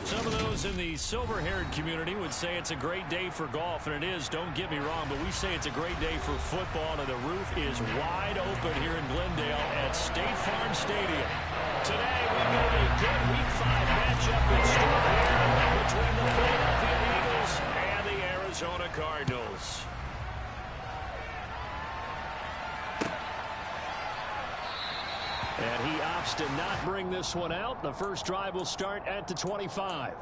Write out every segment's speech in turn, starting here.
Some of those in the silver-haired community would say it's a great day for golf, and it is, don't get me wrong, but we say it's a great day for football, and the roof is wide open here in Glendale at State Farm Stadium. Today, we've got a good Week 5 matchup in store here between the Philadelphia Eagles and the Arizona Cardinals. And he opts to not bring this one out. The first drive will start at the 25.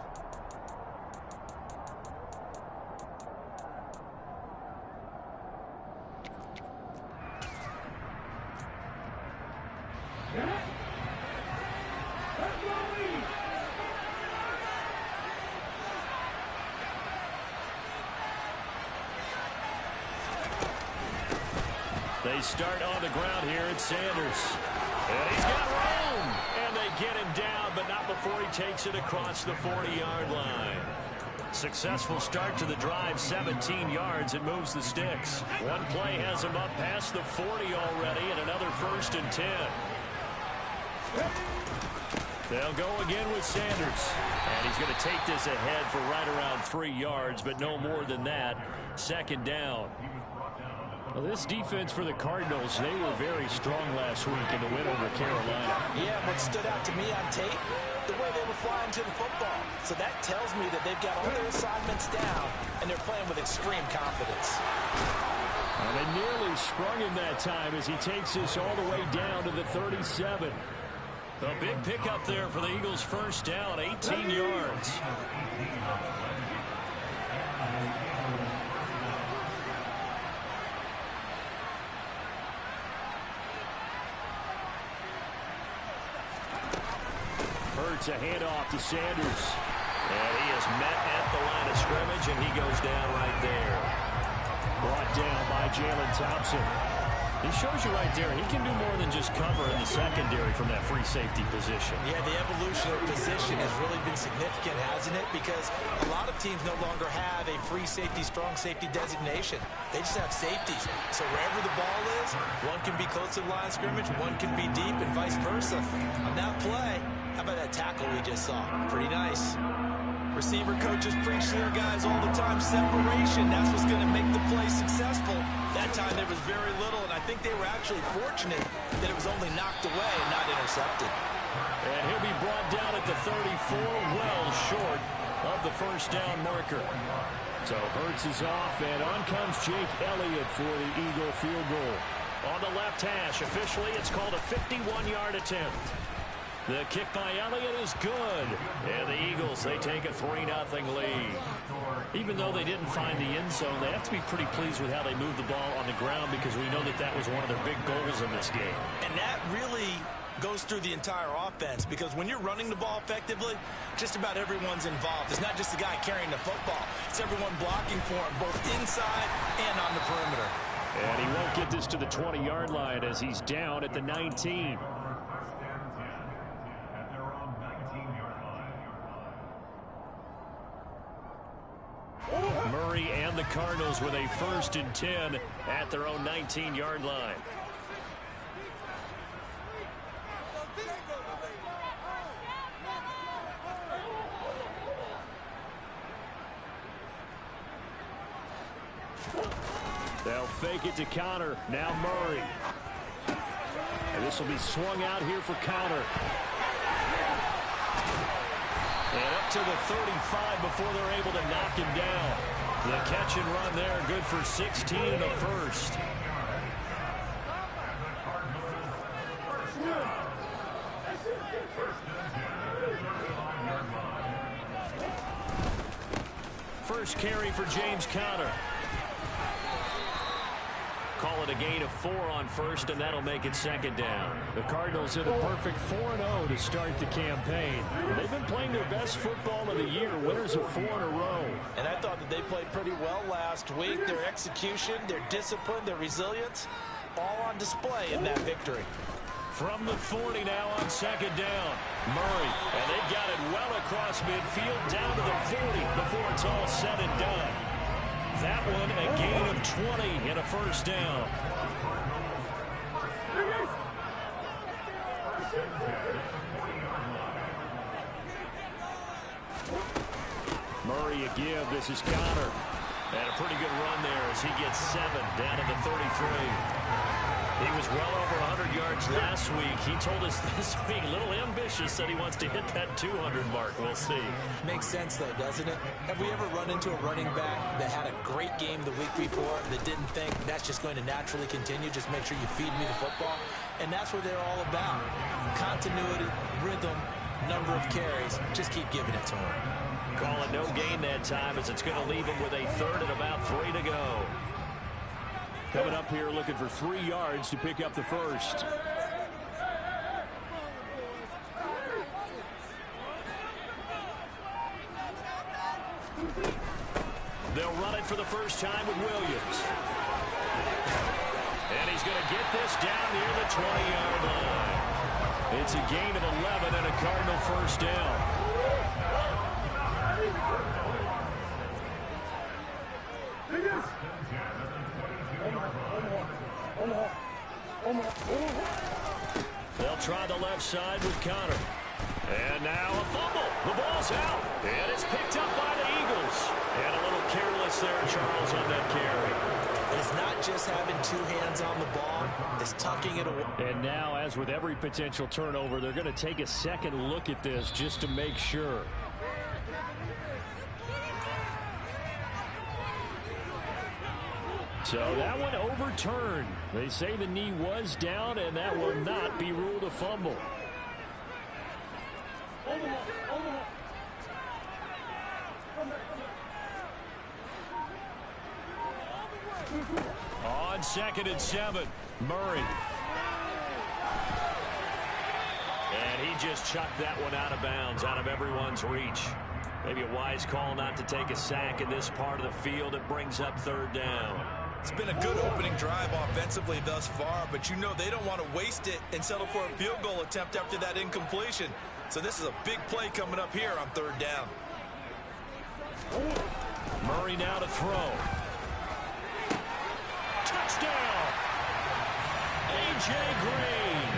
They start on the ground here. It's Sanders. And he's got room. And they get him down, but not before he takes it across the 40-yard line. Successful start to the drive, 17 yards. It moves the sticks. One play has him up past the 40 already, and another 1st and 10. They'll go again with Sanders. And he's going to take this ahead for right around 3 yards, but no more than that. 2nd down. Well, this defense for the Cardinals, they were very strong last week in the win over Carolina. Yeah, what stood out to me on tape, the way they were flying to the football. So that tells me that they've got all their assignments down, and they're playing with extreme confidence. And they nearly sprung him that time as he takes this all the way down to the 37. A big pickup there for the Eagles' first down, 18 yards. It's a handoff to Sanders. And he is met at the line of scrimmage, and he goes down right there. Brought down by Jalen Thompson. He shows you right there, he can do more than just cover in the secondary from that free safety position. Yeah, the evolution of position has really been significant, hasn't it? Because a lot of teams no longer have a free safety, strong safety designation. They just have safeties. So wherever the ball is, one can be close to the line of scrimmage, one can be deep, and vice versa. On that play, how about that tackle we just saw? Pretty nice. Receiver coaches preach to their guys all the time. Separation, that's what's going to make the play successful. That time there was very little, and I think they were actually fortunate that it was only knocked away and not intercepted. And he'll be brought down at the 34, well short of the first down marker. So Hurts is off, and on comes Jake Elliott for the Eagle field goal. On the left hash, officially it's called a 51-yard attempt. The kick by Elliott is good. And the Eagles, they take a 3-0 lead. Even though they didn't find the end zone, they have to be pretty pleased with how they moved the ball on the ground because we know that that was one of their big goals in this game. And that really goes through the entire offense because when you're running the ball effectively, just about everyone's involved. It's not just the guy carrying the football. It's everyone blocking for him, both inside and on the perimeter. And he won't get this to the 20-yard line as he's down at the 19. Murray and the Cardinals with a 1st and 10 at their own 19-yard line. They'll fake it to Counter. Now Murray. And this will be swung out here for Counter. And up to the 35 before they're able to knock him down. The catch and run there, good for 16 and a first. First carry for James Conner. Call it a gain of 4 on first, and that'll make it 2nd down. The Cardinals hit a perfect 4-0 to start the campaign. They've been playing their best football of the year, winners of 4 in a row. And I thought that they played pretty well last week. Their execution, their discipline, their resilience, all on display in that victory. From the 40 now on 2nd down. Murray, and they've got it well across midfield down to the 40 before it's all said and done. That one a gain of 20 and a first down. carry a give. This is Connor. And a pretty good run there as he gets 7 down to the 33. He was well over 100 yards last week. He told us this week, a little ambitious, that he wants to hit that 200 mark. We'll see. Makes sense, though, doesn't it? Have we ever run into a running back that had a great game the week before that didn't think that's just going to naturally continue? Just make sure you feed me the football. And that's what they're all about. Continuity, rhythm, number of carries. Just keep giving it to him. Call it no gain that time as it's going to leave him with a third and about 3 to go. Coming up here looking for 3 yards to pick up the first. They'll run it for the first time with Williams. And he's going to get this down near the 20-yard line. It's a gain of 11 and a Cardinal first down. They'll try the left side with Connor. And now a fumble. The ball's out. And it's picked up by the Eagles. And a little careless there, Charles, on that carry. It's not just having 2 hands on the ball. It's tucking it away. And now, as with every potential turnover, they're going to take a second look at this just to make sure. So that one overturned. They say the knee was down, and that will not be ruled a fumble. On 2nd and 7, Murray. And he just chucked that one out of bounds, out of everyone's reach. Maybe a wise call not to take a sack in this part of the field. It brings up 3rd down. It's been a good opening drive offensively thus far, but you know they don't want to waste it and settle for a field goal attempt after that incompletion. So this is a big play coming up here on 3rd down. Murray now to throw. Touchdown! A.J. Green,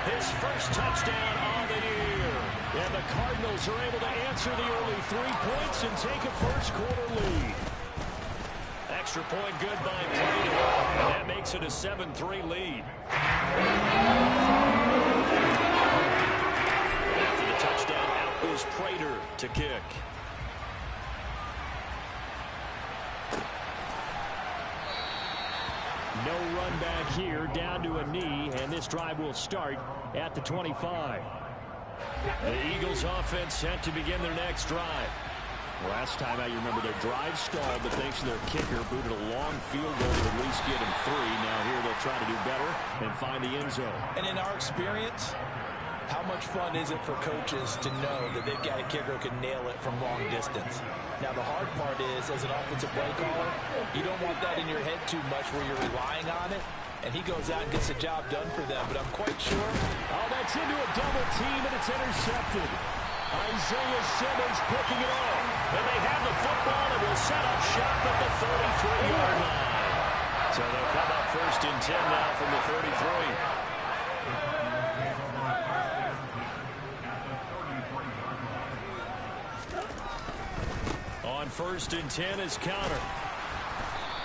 his first touchdown on the year. And the Cardinals are able to answer the early 3 points and take a first-quarter lead. Extra point good by Prater. And that makes it a 7-3 lead. After the touchdown, out goes Prater to kick. No run back here, down to a knee, and this drive will start at the 25. The Eagles offense set to begin their next drive. Last time out, you remember their drive stalled, but thanks to their kicker, booted a long field goal to at least get him 3. Now here they'll try to do better and find the end zone. And in our experience, how much fun is it for coaches to know that they've got a kicker who can nail it from long distance? Now, the hard part is, as an offensive play caller, you don't want that in your head too much where you're relying on it, and he goes out and gets the job done for them. But I'm quite sure. Oh, that's into a double team, and it's intercepted. Isaiah Simmons picking it off. And they have the football and will set up shop at the 33-yard line. So they'll come up 1st and 10 now from the 33. On 1st and 10 is Connor.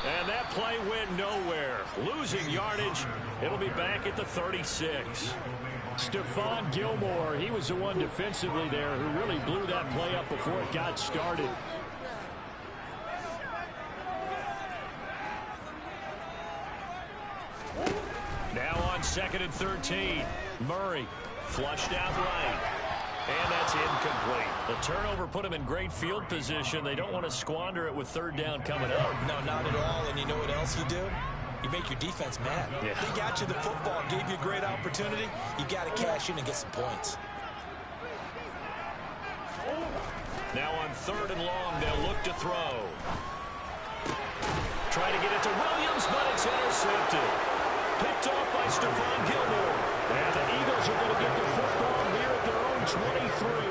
And that play went nowhere. Losing yardage. It'll be back at the 36. Stephon Gilmore, he was the one defensively there who really blew that play up before it got started. Now on 2nd and 13, Murray flushed out right. And that's incomplete. The turnover put him in great field position. They don't want to squander it with 3rd down coming up. No, not at all. And you know what else you do? You make your defense mad. Yeah. They got you the football, gave you a great opportunity. You got to cash in and get some points. Now on 3rd and long, they'll look to throw. Trying to get it to Williams, but it's intercepted. Picked off by Stephon Gilmore. And the Eagles are going to get the football here at their own 23.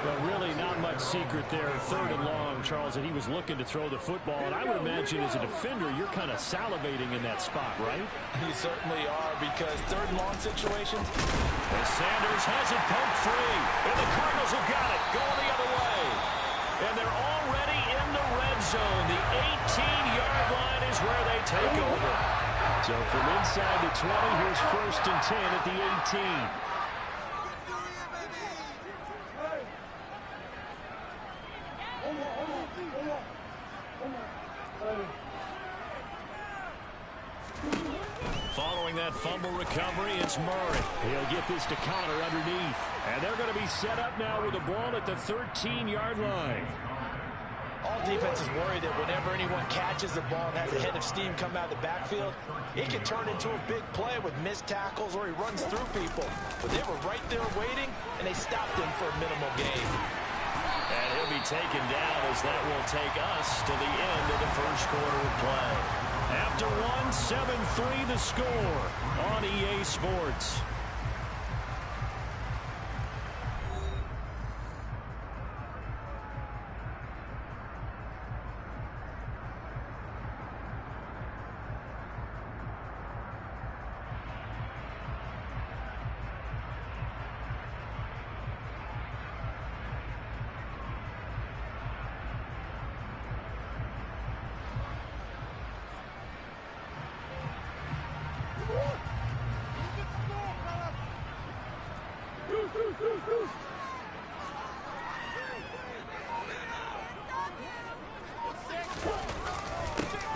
But really not much secret there. 3rd and long, Charles, and he was looking to throw the football. And I would imagine as a defender, you're kind of salivating in that spot, right? You certainly are, because 3rd and long situations. And Sanders has it poked free. And the Cardinals have got it. Going the other way. And they're already in the red zone. The 18-yard line is where they take over. So from inside the 20, here's 1st and 10 at the 18. Following that fumble recovery, it's Murray. He'll get this to Connor underneath. And they're going to be set up now with the ball at the 13-yard line. All defenses worry that whenever anyone catches the ball and has a head of steam come out of the backfield, it can turn into a big play with missed tackles or he runs through people. But they were right there waiting, and they stopped him for a minimal gain. And he'll be taken down as that will take us to the end of the first quarter of play. After 7-3 the score on EA Sports.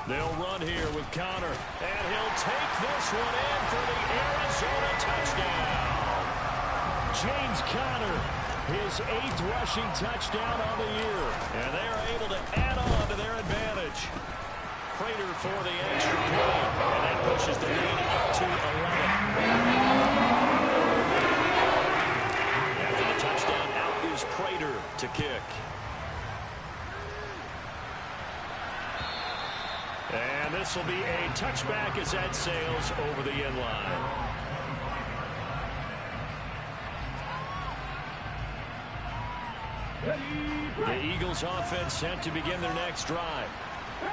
They'll run here with Connor, and he'll take this one in for the Arizona touchdown. James Conner, his 8th rushing touchdown on the year, and they are able to add on to their advantage. Prater for the extra point, and that pushes the lead up to 11. After the touchdown, out is Prater to kick. And this will be a touchback as that sails over the end line. The Eagles offense set to begin their next drive.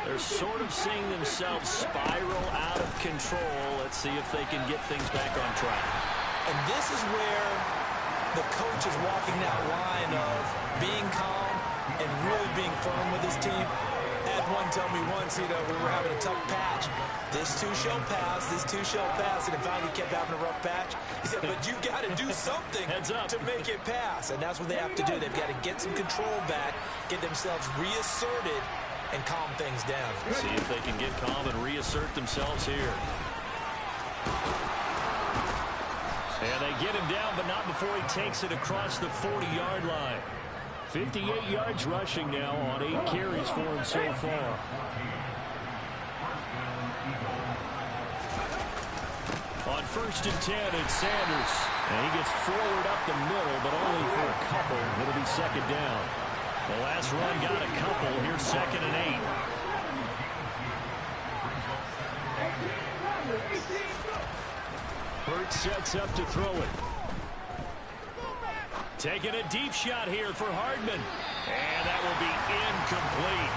They're sort of seeing themselves spiral out of control. Let's see if they can get things back on track. And this is where the coach is walking that line of being calm and really being firm with his team. I had one tell me once, we were having a tough patch. This too shall pass, this too shall pass. And finally kept having a rough patch. He said, but you got to do something to make it pass. And that's what they have to do. They've got to get some control back, get themselves reasserted, and calm things down. See if they can get calm and reassert themselves here. And they get him down, but not before he takes it across the 40-yard line. 58 yards rushing now on 8 carries for him so far. On 1st and 10, it's Sanders. And he gets forward up the middle, but only for a couple. It'll be 2nd down. The last run got a couple. Here's 2nd and 8. Hurts sets up to throw it. Taking a deep shot here for Hardman. And that will be incomplete.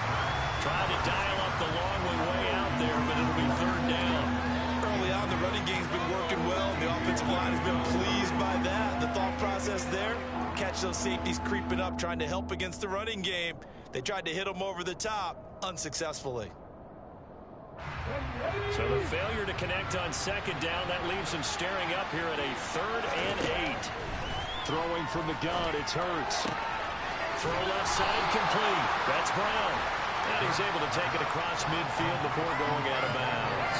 Trying to dial up the long way out there, but it'll be 3rd down. Early on, the running game's been working well. The offensive line has been pleased by that. The thought process there, catch those safeties creeping up, trying to help against the running game. They tried to hit them over the top, unsuccessfully. So the failure to connect on 2nd down, that leaves them staring up here at a 3rd and 8. Throwing from the gun, it's Hurts. Throw left side complete. That's Brown. And he's able to take it across midfield before going out of bounds.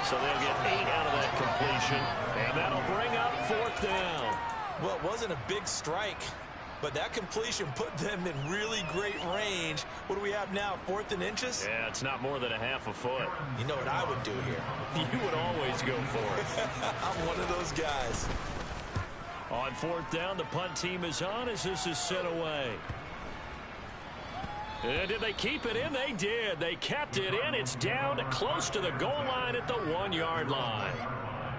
So they'll get 8 out of that completion. And that'll bring up 4th down. Well, it wasn't a big strike, but that completion put them in really great range. What do we have now, 4th and inches? Yeah, it's not more than a half a foot. You know what I would do here? You would always go for it. I'm one of those guys. On 4th down, the punt team is on as this is sent away. And did they keep it in? They did. They kept it in. It's down close to the goal line at the 1-yard line.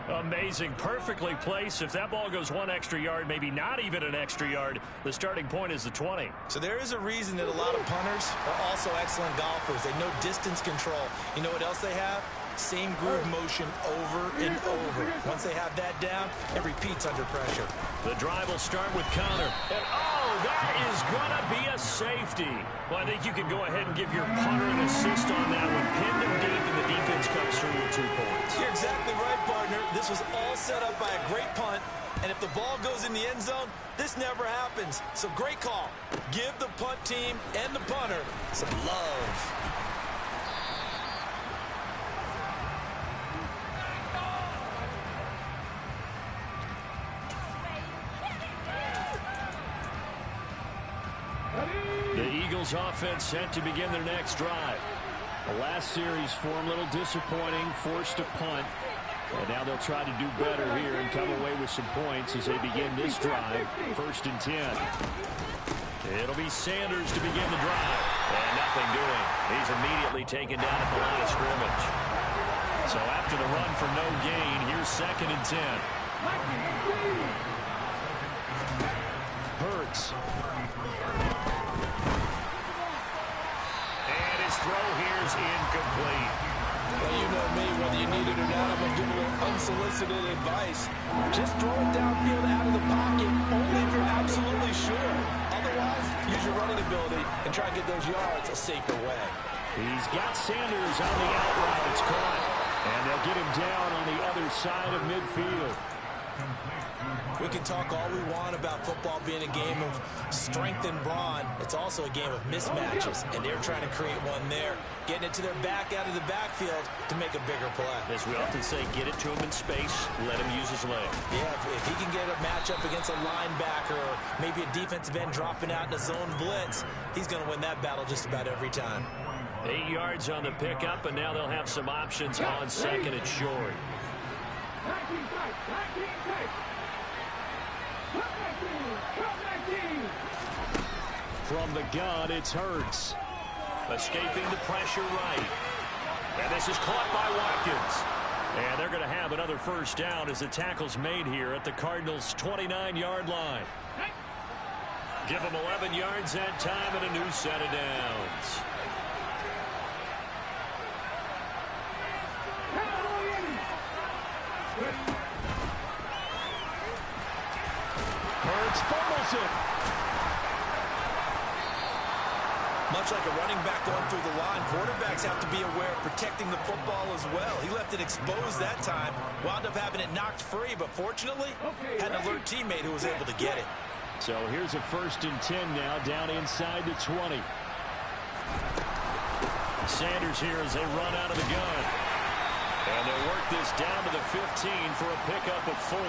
Amazing. Perfectly placed. If that ball goes 1 extra yard, maybe not even an extra yard, the starting point is the 20. So there is a reason that a lot of punters are also excellent golfers. They know distance control. You know what else they have? same groove motion over and over. Once they have that down, it repeats under pressure. The drive will start with Connor. And, oh, that is going to be a safety. Well, I think you can go ahead and give your punter an assist on that one. Pinned him deep, and the defense comes through with 2 points. You're exactly right, partner. This was all set up by a great punt. And if the ball goes in the end zone, this never happens. So great call. Give the punt team and the punter some love. The Eagles offense set to begin their next drive. The last series for them a little disappointing, forced a punt. And now they'll try to do better here and come away with some points as they begin this drive. 1st and 10. It'll be Sanders to begin the drive. And nothing doing. He's immediately taken down at the line of scrimmage. So after the run for no gain, here's 2nd and 10. Hurts. And his throw here is incomplete. Well, you know me, whether you need it or not, I'm going to give a little unsolicited advice. Just throw it downfield out of the pocket, only if you're absolutely sure. Otherwise, use your running ability and try to get those yards a safer way. He's got Sanders on the out route. It's caught. And they'll get him down on the other side of midfield. We can talk all we want about football being a game of strength and brawn. It's also a game of mismatches, and they're trying to create one there, getting it to their back out of the backfield to make a bigger play. As we often say, get it to him in space, let him use his leg. Yeah, if he can get a matchup against a linebacker or maybe a defensive end dropping out in a zone blitz, he's going to win that battle just about every time. 8 yards on the pickup, and now they'll have some options on 2nd and short. From the gun, it's Hurts. Escaping the pressure right. And this is caught by Watkins. And they're going to have another 1st down as the tackle's made here at the Cardinals' 29-yard line. Give them 11 yards that time and a new set of downs. Hurts fumbles it. Much like a running back going through the line, quarterbacks have to be aware of protecting the football as well. He left it exposed that time, wound up having it knocked free, but fortunately had an alert teammate who was able to get it. So here's a 1st and 10 now, down inside the 20. Sanders here as they run out of the gun. And they'll work this down to the 15 for a pickup of 4.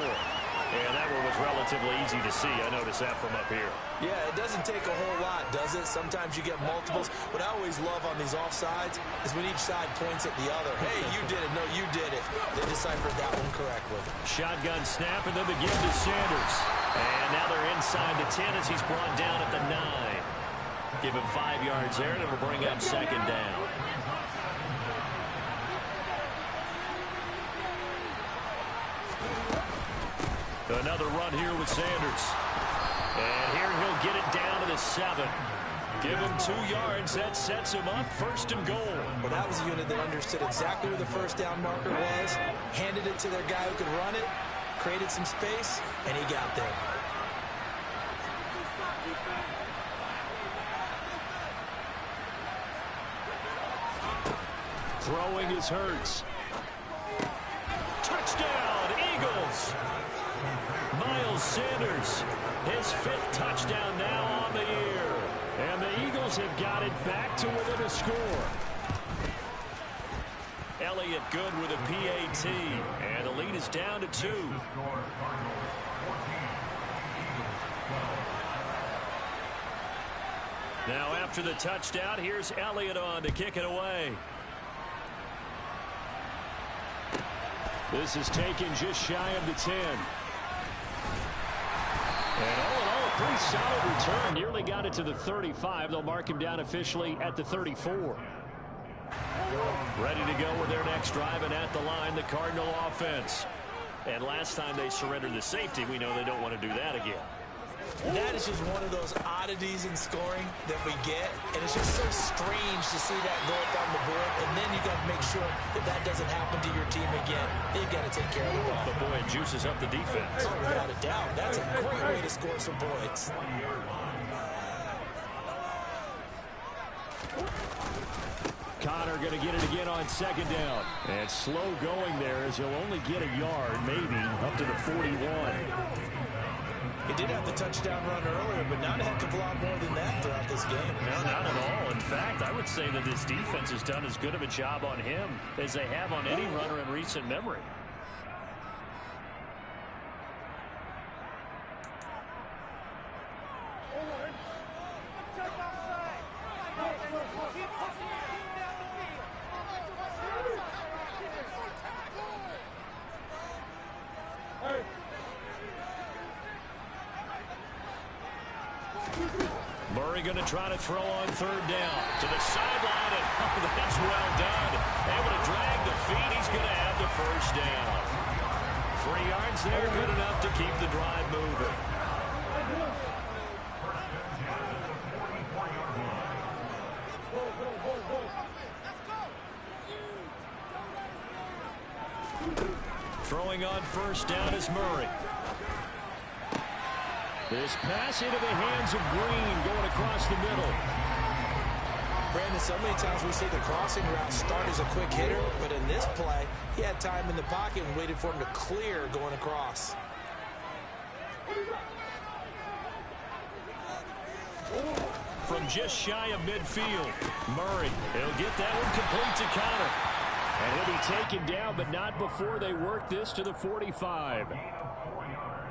And that one was relatively easy to see. I noticed that from up here. Yeah, it doesn't take a whole lot, does it? Sometimes you get multiples. What I always love on these offsides is when each side points at the other. Hey, you did it. No, you did it. They deciphered that one correctly. Shotgun snap, and then the give to Sanders. And now they're inside the 10 as he's brought down at the 9. Give him 5 yards there, and it'll bring up 2nd down. Another run here with Sanders. And here he'll get it down to the 7. Give him 2 yards. That sets him up 1st and goal. Well, that was a unit that understood exactly where the 1st down marker was, handed it to their guy who could run it, created some space, and he got there. Throwing is Hurts. Touchdown, Eagles! Miles Sanders, his 5th touchdown now on the year. And the Eagles have got it back to within a score. Elliott good with a PAT. And the lead is down to 2. Now after the touchdown, here's Elliott on to kick it away. This is taken just shy of the 10. And all in all, a pretty solid return. Nearly got it to the 35. They'll mark him down officially at the 34. Ready to go with their next drive, and at the line, the Cardinal offense. And last time they surrendered the safety, we know they don't want to do that again. That is just one of those oddities in scoring that we get, and it's just so strange to see that go up on the board, and then you got to make sure that that doesn't happen to your team again. They've got to take care of the ball. But boy, it juices up the defense. Oh, without a doubt. That's a great way to score some points. Connor going to get it again on second down. And slow going there as he'll only get a yard, maybe, up to the 41. He did have the touchdown run earlier, but not a heck of a lot more than that throughout this game. No, not at all. In fact, I would say that this defense has done as good of a job on him as they have on any runner in recent memory. Murray going to try to throw on third down to the sideline, and oh, that's well done. Able to drag the feet. He's going to have the first down. 3 yards there, good enough to keep the drive moving. Throwing on first down is Murray. This pass into the hands of Green going across the middle. Brandon, so many times we see the crossing route start as a quick hitter, but in this play, he had time in the pocket and waited for him to clear going across. From just shy of midfield, Murray, he'll get that one complete to Connor. And he'll be taken down, but not before they work this to the 45.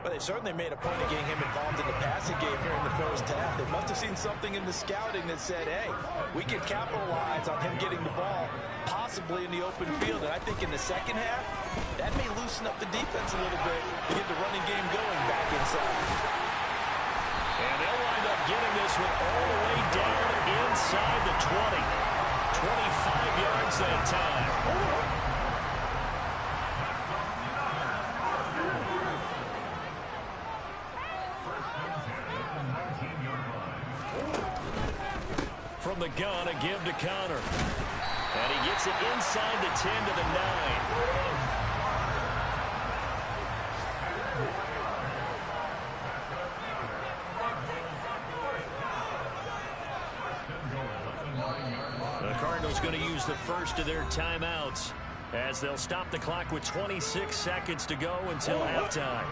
But they certainly made a point of getting him involved in the passing game here in the first half. They must have seen something in the scouting that said, hey, we can capitalize on him getting the ball, possibly in the open field. And I think in the second half, that may loosen up the defense a little bit to get the running game going back inside. And they'll wind up getting this one all the way down inside the 20. 25 yards that time. From the gun, a give to Connor. And he gets it inside the 10 to the 9. The Cardinals going to use the first of their timeouts as they'll stop the clock with 26 seconds to go until halftime.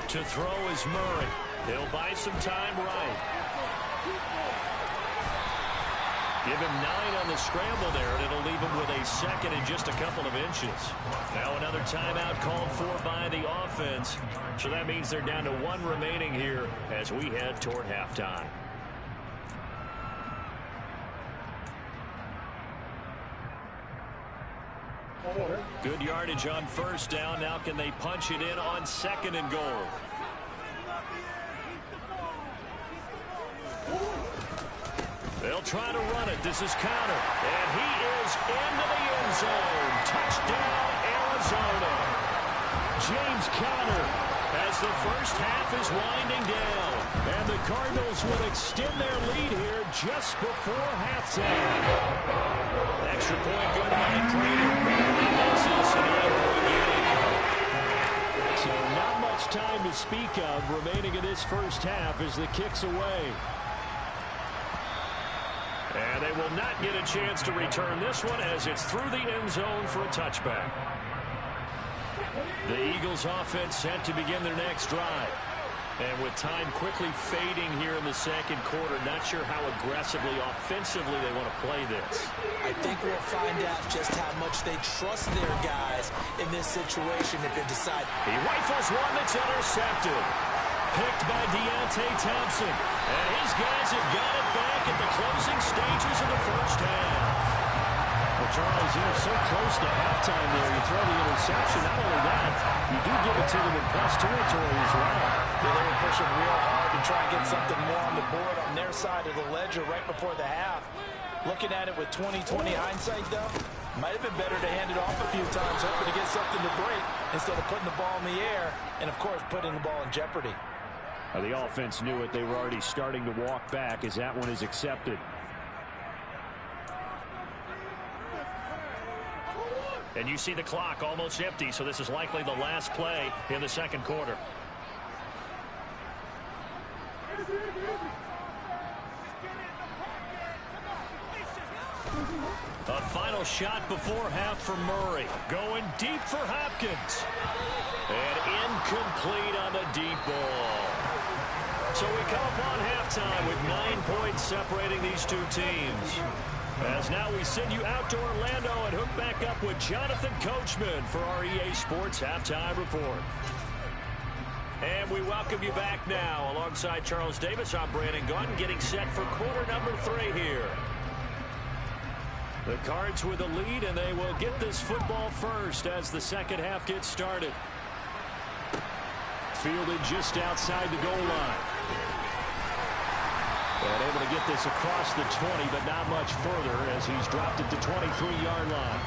To throw is Murray. He'll buy some time right. Give him 9 on the scramble there, and it'll leave him with a second and just a couple of inches. Now another timeout called for by the offense. So that means they're down to 1 remaining here as we head toward halftime. Good yardage on first down. Now can they punch it in on second and goal? They'll try to run it. This is Connor. And he is into the end zone. Touchdown, Arizona. James Conner as the first half is winding down. And the Cardinals will extend their lead here just before halftime. Extra point good by Prater. That makes this an 8-point game. So not much time to speak of remaining in this first half as the kick's away. And they will not get a chance to return this one as it's through the end zone for a touchback. The Eagles offense set to begin their next drive. And with time quickly fading here in the second quarter, not sure how aggressively, offensively they want to play this. I think we'll find out just how much they trust their guys in this situation if they decide. He rifles one that's intercepted. Picked by Deontay Thompson. And his guys have got it back at the closing stages of the first half. Well, Charles, you're so close to halftime there. You throw the interception. Not only that, you do give it to them in plus territory as well. Yeah, they were pushing real hard to try and get something more on the board on their side of the ledger right before the half. Looking at it with 20/20 hindsight, though, might have been better to hand it off a few times, hoping to get something to break instead of putting the ball in the air and, of course, putting the ball in jeopardy. The offense knew it. They were already starting to walk back as that one is accepted. And you see the clock almost empty, so this is likely the last play in the second quarter. A final shot before half for Murray. Going deep for Hopkins. And incomplete on the deep ball. So we come upon halftime with 9 points separating these two teams. As now we send you out to Orlando and hook back up with Jonathan Coachman for our EA Sports Halftime Report. And we welcome you back now. Alongside Charles Davis, I'm Brandon Gaudin, getting set for quarter number 3 here. The Cards with a lead, and they will get this football first as the second half gets started. Fielded just outside the goal line. And able to get this across the 20, but not much further as he's dropped it to 23-yard line.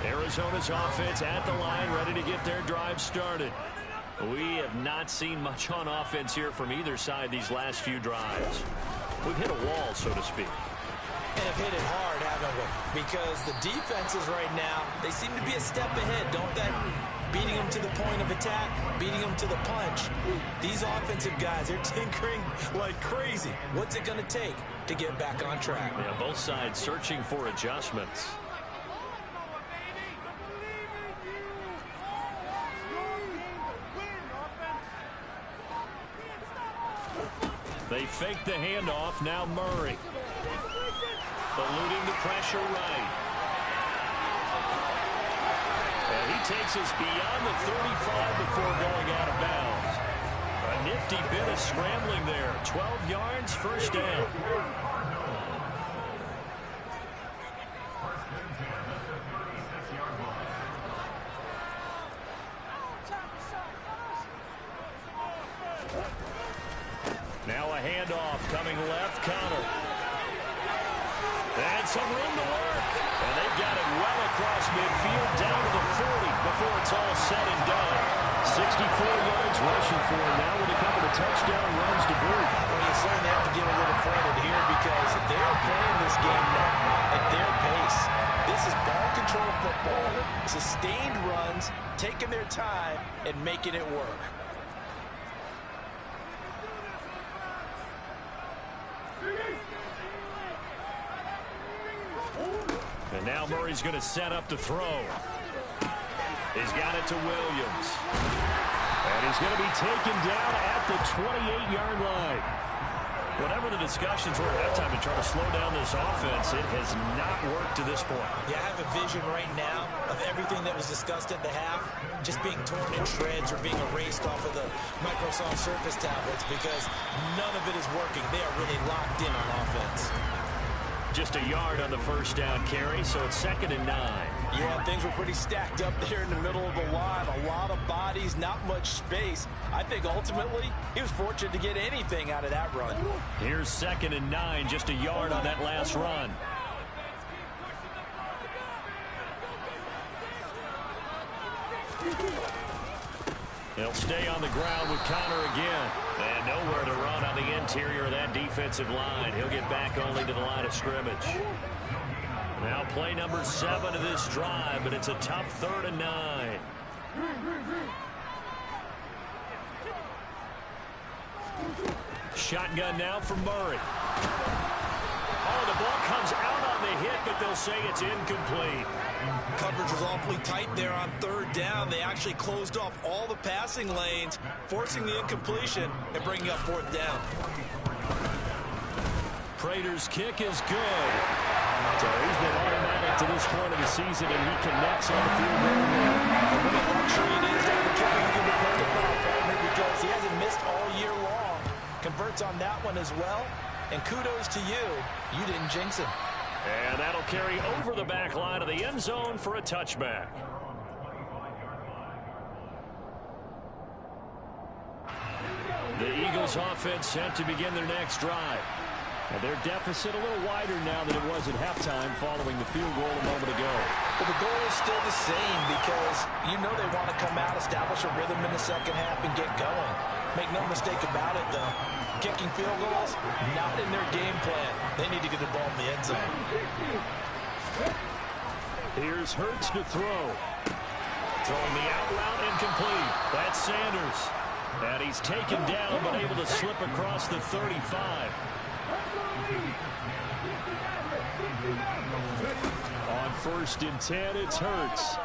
Arizona's offense at the line, ready to get their drive started. We have not seen much on offense here from either side these last few drives. We've hit a wall, so to speak. And have hit it hard, haven't we? Because the defenses right now, they seem to be a step ahead, don't they? Beating them to the point of attack, beating them to the punch. These offensive guys are tinkering like crazy. What's it going to take to get back on track? Yeah, both sides searching for adjustments. They fake the handoff. Now Murray. Eluding the pressure right. And he takes us beyond the 35 before going out of bounds. A nifty bit of scrambling there. 12 yards, first down. Now a handoff coming left, Connor. And some room to work. And they've got it well across midfield, down to the 40 before it's all said and done. 64 yards rushing for him now with a couple of touchdown runs to boot. Well, you certainly have to give a little credit here because they're playing this game now at their pace. This is ball control football, sustained runs, taking their time and making it work. And now Murray's going to set up to throw. He's got it to Williams. And he's going to be taken down at the 28-yard line. Whatever the discussions were at halftime to try to slow down this offense, it has not worked to this point. Yeah, I have a vision right now of everything that was discussed at the half just being torn in shreds or being erased off of the Microsoft Surface tablets because none of it is working. They are really locked in on offense. Just a yard on the first down carry, so it's 2nd and 9. Yeah, things were pretty stacked up there in the middle of the line. A lot of bodies, not much space. I think ultimately he was fortunate to get anything out of that run. Here's 2nd and 9, just a yard on that last run. He'll stay on the ground with Connor again. And nowhere to run on the interior of that defensive line. He'll get back only to the line of scrimmage. Now play number 7 of this drive, but it's a tough 3rd and 9. Shotgun now for Murray. Oh, the ball comes out on the hit, but they'll say it's incomplete. Coverage was awfully tight there on 3rd down. They actually closed off all the passing lanes, forcing the incompletion and bringing up 4th down. Prater's kick is good. So he's been automatic to this point of the season, and he connects on the field goal. What a luxury it is to have a kicker you can depend upon, partner, because he hasn't missed all year long. Converts on that one as well. And kudos to you. You didn't jinx him. And that'll carry over the back line of the end zone for a touchback. The Eagles offense set to begin their next drive. And their deficit a little wider now than it was at halftime following the field goal a moment ago. Well, the goal is still the same because you know they want to come out, establish a rhythm in the second half, and get going. Make no mistake about it, though. Kicking field goals, not in their game plan. They need to get the ball in the end zone. Here's Hurts to throw. Throwing the out route incomplete. That's Sanders. And he's taken down but able to slip across the 35. On 1st and 10, it's Hurts.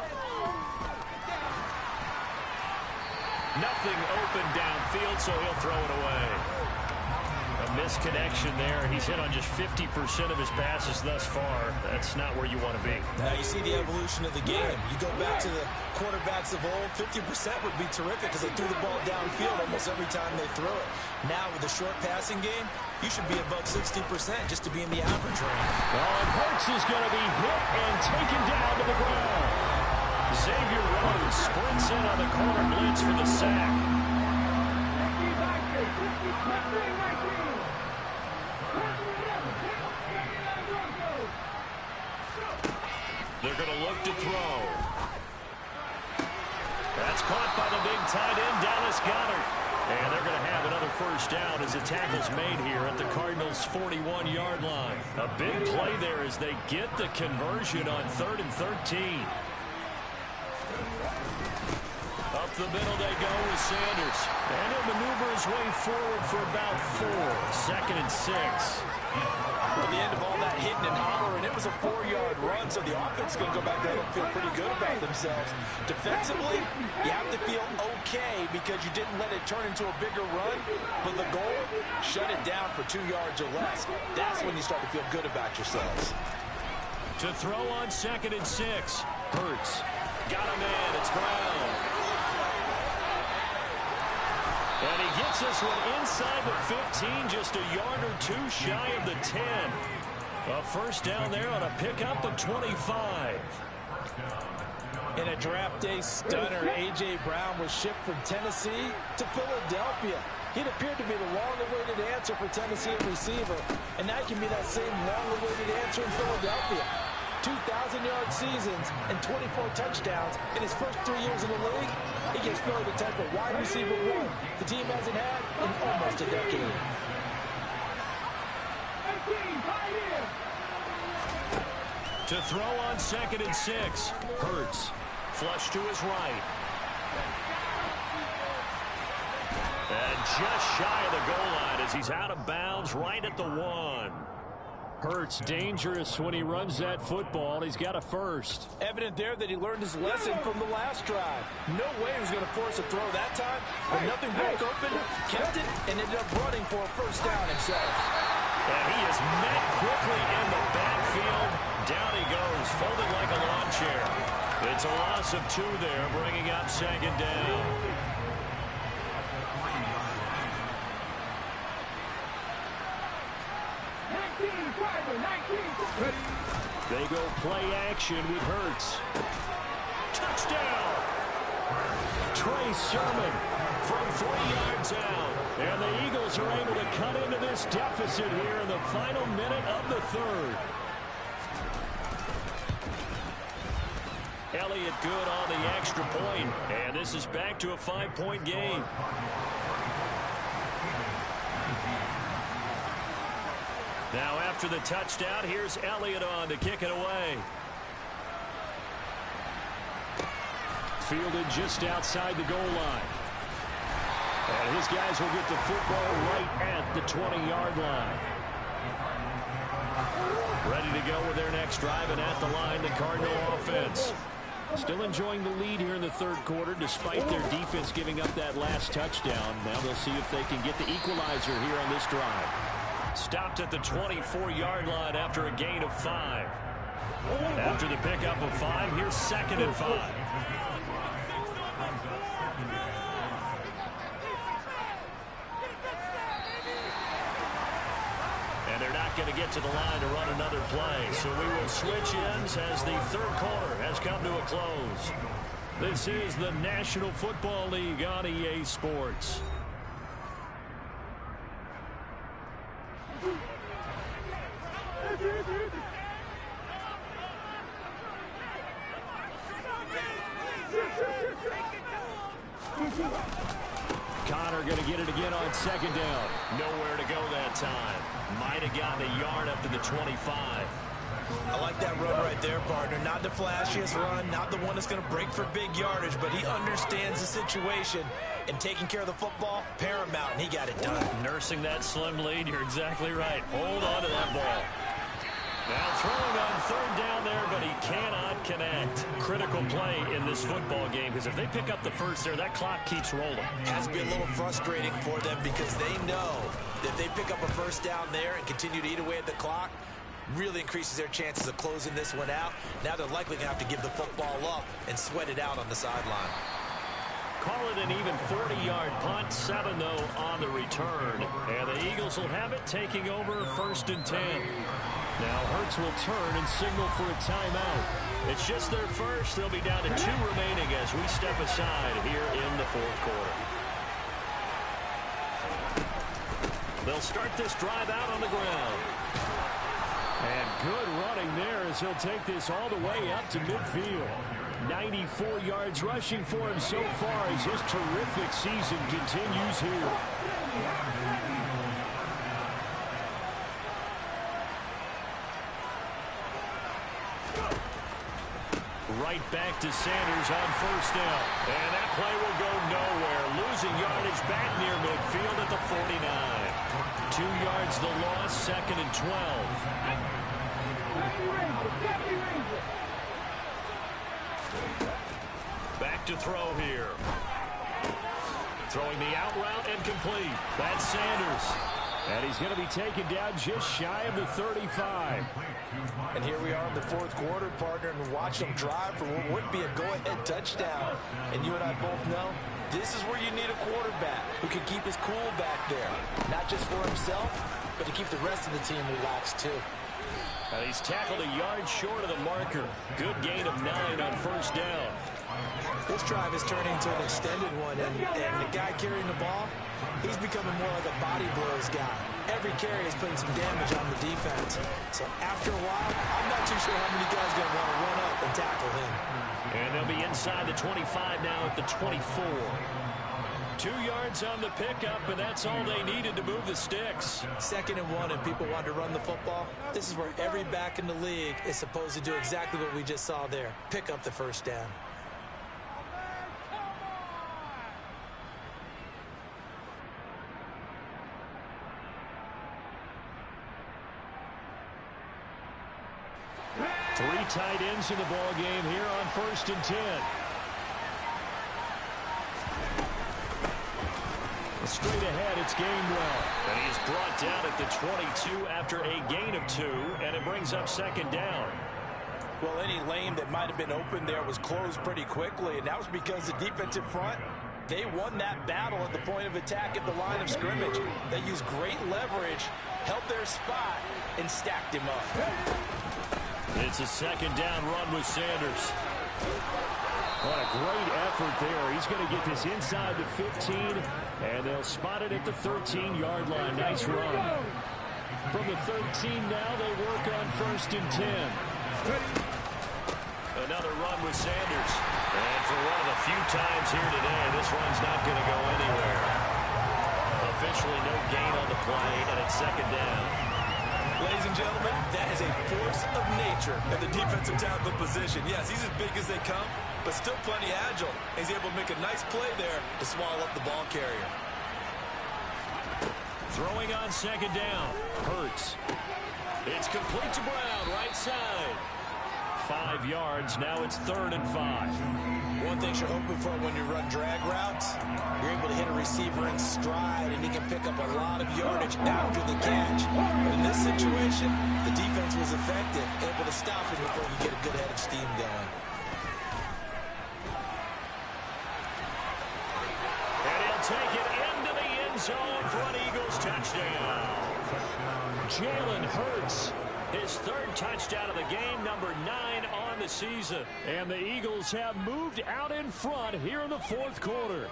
Nothing open downfield, so he'll throw it away. A misconnection there. He's hit on just 50% of his passes thus far. That's not where you want to be. Now you see the evolution of the game. You go back to the quarterbacks of old, 50% would be terrific because they threw the ball downfield almost every time they threw it. Now with the short passing game, you should be above 60% just to be in the average range. Well, and Hurts is going to be hit and taken down to the ground. Xavier Rhodes sprints in on the corner blitz for the sack. They're going to look to throw. That's caught by the big tight end, Dallas Goedert. And they're going to have another first down as the tackle's made here at the Cardinals' 41-yard line. A big play there as they get the conversion on 3rd and 13. Up the middle they go with Sanders. And he'll maneuver his way forward for about 4. 2nd and 6. At the end of all that hitting and hollering, it was a 4-yard run, so the offense is going to go back there and feel pretty good about themselves. Defensively, you have to feel okay because you didn't let it turn into a bigger run, but the goal, shut it down for 2 yards or less. That's when you start to feel good about yourselves. To throw on 2nd and 6. Hurts. Got him in. It's Brown. And he gets this one inside the 15, just a yard or 2 shy of the 10. A first down there on a pickup of 25. In a draft day stunner, A.J. Brown was shipped from Tennessee to Philadelphia. He'd appeared to be the long-awaited answer for Tennessee at receiver, and that can be that same long-awaited answer in Philadelphia. 2,000-yard seasons and 24 touchdowns in his first 3 years in the league. He gives Philly the type of wide receiver run the team hasn't had in almost a decade. To throw on 2nd and 6. Hurts. Flush to his right. And just shy of the goal line as he's out of bounds right at the 1. Hurts dangerous when he runs that football. He's got a first. Evident there that he learned his lesson from the last drive. No way he was going to force a throw that time, but nothing broke open, kept it, and ended up running for a first down himself. And he is met quickly in the backfield. Down he goes, folded like a lawn chair. It's a loss of 2 there, bringing up 2nd down. They go play action with Hurts. Touchdown! Trey Sermon from 3 yards out. And the Eagles are able to cut into this deficit here in the final minute of the 3rd. Elliott good on the extra point. And this is back to a 5-point game. Now after the touchdown, here's Elliott on to kick it away. Fielded just outside the goal line. And his guys will get the football right at the 20-yard line. Ready to go with their next drive, and at the line, the Cardinal offense. Still enjoying the lead here in the 3rd quarter, despite their defense giving up that last touchdown. Now they'll see if they can get the equalizer here on this drive. Stopped at the 24-yard line after a gain of 5. After the pickup of 5, here's 2nd and 5. And they're not going to get to the line to run another play. So we will switch ends as the 3rd quarter has come to a close. This is the National Football League on EA Sports. on second down. Nowhere to go that time. Might have gotten a yard up to the 25. I like that run right there, partner. Not the flashiest run, not the one that's going to break for big yardage, but he understands the situation, and taking care of the football, paramount, and he got it done. Nursing that slim lead, you're exactly right. Hold on to that ball. Now throwing on third down there, but he cannot connect. Critical play in this football game, because if they pick up the first there, that clock keeps rolling. Has to be a little frustrating for them because they know that if they pick up a first down there and continue to eat away at the clock, really increases their chances of closing this one out. Now they're likely going to have to give the football up and sweat it out on the sideline. Call it an even 40-yard punt, 7 though on the return. And the Eagles will have it taking over 1st and 10. Now Hurts will turn and signal for a timeout. It's just their first. They'll be down to 2 remaining as we step aside here in the 4th quarter. They'll start this drive out on the ground. And good running there as he'll take this all the way up to midfield. 94 yards rushing for him so far as his terrific season continues here. Right back to Sanders on 1st down. And that play will go nowhere. Losing yardage back near midfield at the 49. 2 yards the loss, 2nd and 12. Back to throw here. Throwing the out route and complete. That's Sanders. And he's going to be taken down just shy of the 35. And here we are in the 4th quarter, partner, and watch them drive for what would be a go-ahead touchdown. And you and I both know this is where you need a quarterback who can keep his cool back there. Not just for himself, but to keep the rest of the team relaxed too. And he's tackled a yard short of the marker. Good gain of 9 on 1st down. This drive is turning into an extended one, and the guy carrying the ball, he's becoming more like a body blows guy. Every carry is putting some damage on the defense. So after a while, I'm not too sure how many guys are going to want to run up and tackle him. And they'll be inside the 25 now at the 24. 2 yards on the pickup, and that's all they needed to move the sticks. 2nd and 1, and people want to run the football. This is where every back in the league is supposed to do exactly what we just saw there. Pick up the 1st down. Three tight ends in the ball game here on 1st and 10. Straight ahead, it's Gainwell. And he is brought down at the 22 after a gain of 2, and it brings up 2nd down. Well, any lane that might have been open there was closed pretty quickly, and that was because the defensive front, they won that battle at the point of attack at the line of scrimmage. They used great leverage, held their spot, and stacked him up. It's a 2nd down run with Sanders. What a great effort there. He's going to get this inside the 15, and they'll spot it at the 13-yard line. Nice run. From the 13 now, they work on 1st and 10. Another run with Sanders. And for one of the few times here today, this run's not going to go anywhere. Officially no gain on the play, and it's 2nd down. Ladies and gentlemen, that is a force of nature at the defensive tackle position. Yes, he's as big as they come, but still plenty agile. He's able to make a nice play there to swallow up the ball carrier. Throwing on 2nd down. Hurts. It's complete to Brown, right side. 5 yards. Now it's 3rd and 5. One thing you're hoping for when you run drag routes, you're able to hit a receiver in stride, and he can pick up a lot of yardage after the catch. But in this situation, the defense was effective, able to stop him before you get a good head of steam going. And he'll take it into the end zone for an Eagles touchdown. Jalen Hurts, his 3rd touchdown of the game, number 9 on the season. And the Eagles have moved out in front here in the 4th quarter.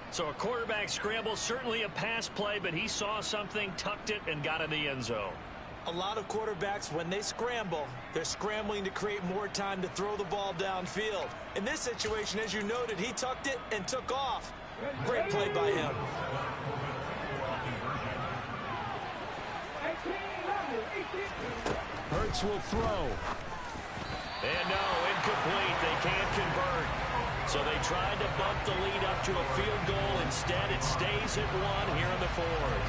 So a quarterback scramble, certainly a pass play, but he saw something, tucked it, and got in the end zone. A lot of quarterbacks, when they scramble, they're scrambling to create more time to throw the ball downfield. In this situation, as you noted, he tucked it and took off. Great play by him. Hurts will throw. And no, incomplete. They can't convert. So they tried to bump the lead up to a field goal. Instead, it stays at 1 here in the fourth.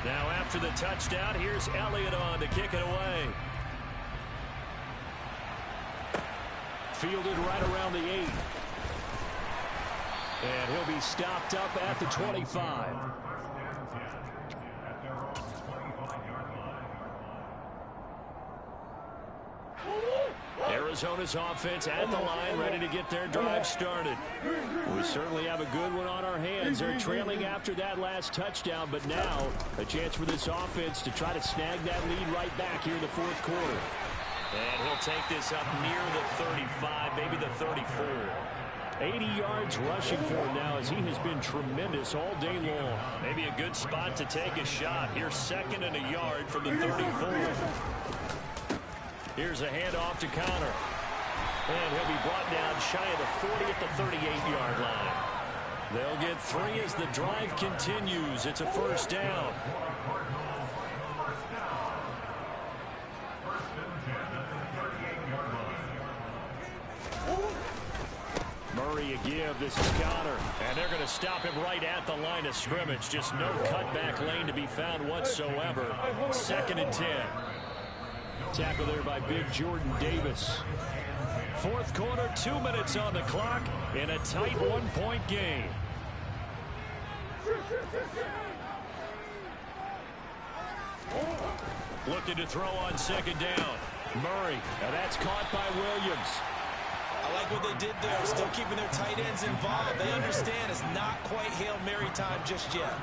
Now after the touchdown, here's Elliott on to kick it away. Fielded right around the 8. And he'll be stopped up at the 25. Arizona's offense at the line, ready to get their drive started. We certainly have a good one on our hands. They're trailing after that last touchdown, but now a chance for this offense to try to snag that lead right back here in the fourth quarter. And he'll take this up near the 35, maybe the 34. 80 yards rushing for him now as he has been tremendous all day long. Maybe a good spot to take a shot. Here's 2nd and a yard from the 34. Here's a handoff to Connor. And he'll be brought down shy of the 40 at the 38-yard line. They'll get 3 as the drive continues. It's a first down. Murray a give. This is Connor. And they're going to stop him right at the line of scrimmage. Just no cutback lane to be found whatsoever. 2nd and 10. Tackle there by big Jordan Davis. Fourth quarter, 2 minutes on the clock in a tight 1-point game. Looking to throw on 2nd down. Murray. Now that's caught by Williams. I like what they did there, still keeping their tight ends involved. They understand it's not quite Hail Mary time just yet.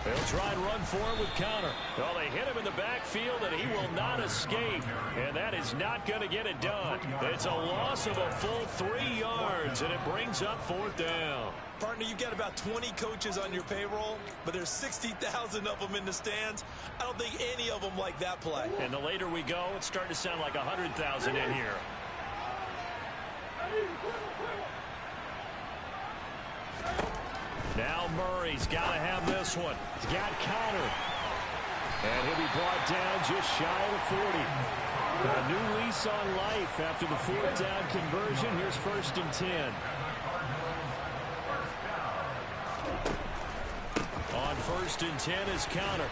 They'll try and run for it with Connor. Well, they hit him in the backfield, and he will not escape. And that is not going to get it done. It's a loss of a full 3 yards, and it brings up 4th down. Partner, you've got about 20 coaches on your payroll, but there's 60,000 of them in the stands. I don't think any of them like that play. And the later we go, it's starting to sound like 100,000 in here. Now Murray's got to have this one. He's got Connor. And he'll be brought down just shy of the 40. A new lease on life after the 4th down conversion. Here's 1st and 10. On 1st and 10 is Connor.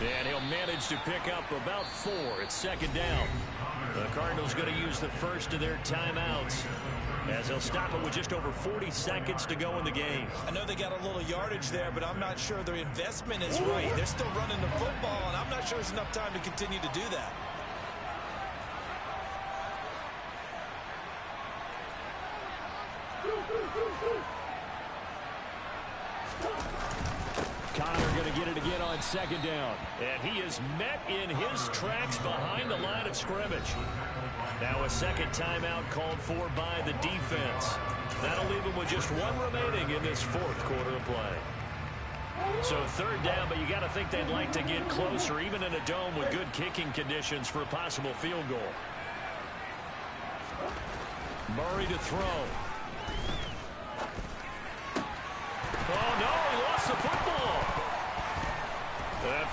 And he'll manage to pick up about 4. It's 2nd down. The Cardinals going to use the first of their timeouts, as they'll stop it with just over 40 seconds to go in the game. I know they got a little yardage there, but I'm not sure their investment is right. They're still running the football, and I'm not sure there's enough time to continue to do that. Connor going to get it again on 2nd down. And he is met in his tracks behind the line of scrimmage. Now a 2nd timeout called for by the defense. That'll leave him with just 1 remaining in this 4th quarter of play. So 3rd down, but you got to think they'd like to get closer, even in a dome with good kicking conditions for a possible field goal. Murray to throw. Oh, no, he lost the football.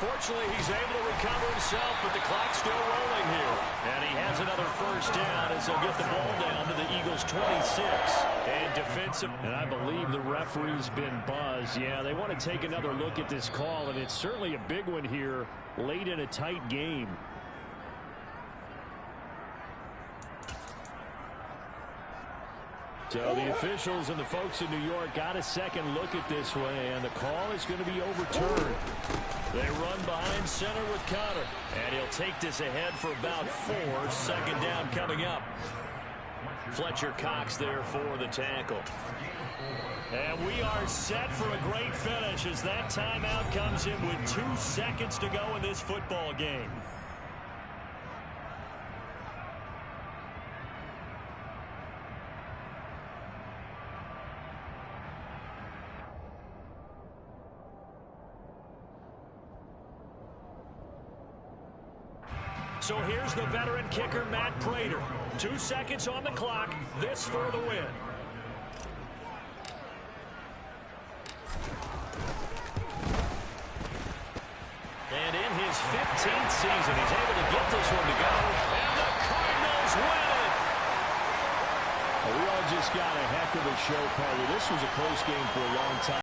Unfortunately, he's able to recover himself, but the clock's still rolling here. And he has another first down as he'll get the ball down to the Eagles' 26. And defensive. And I believe the referee's been buzzed. Yeah, they want to take another look at this call, and it's certainly a big one here late in a tight game. So the officials and the folks in New York got a second look at this one, and the call is going to be overturned. They run behind center with Connor, and he'll take this ahead for about 4. 2nd down coming up. Fletcher Cox there for the tackle. And we are set for a great finish as that timeout comes in with 2 seconds to go in this football game. So here's the veteran kicker, Matt Prater. 2 seconds on the clock. This for the win. 15th season. He's able to get this one to go, and the Cardinals win it. Well, we all just got a heck of a show, Parley. This was a close game for a long time.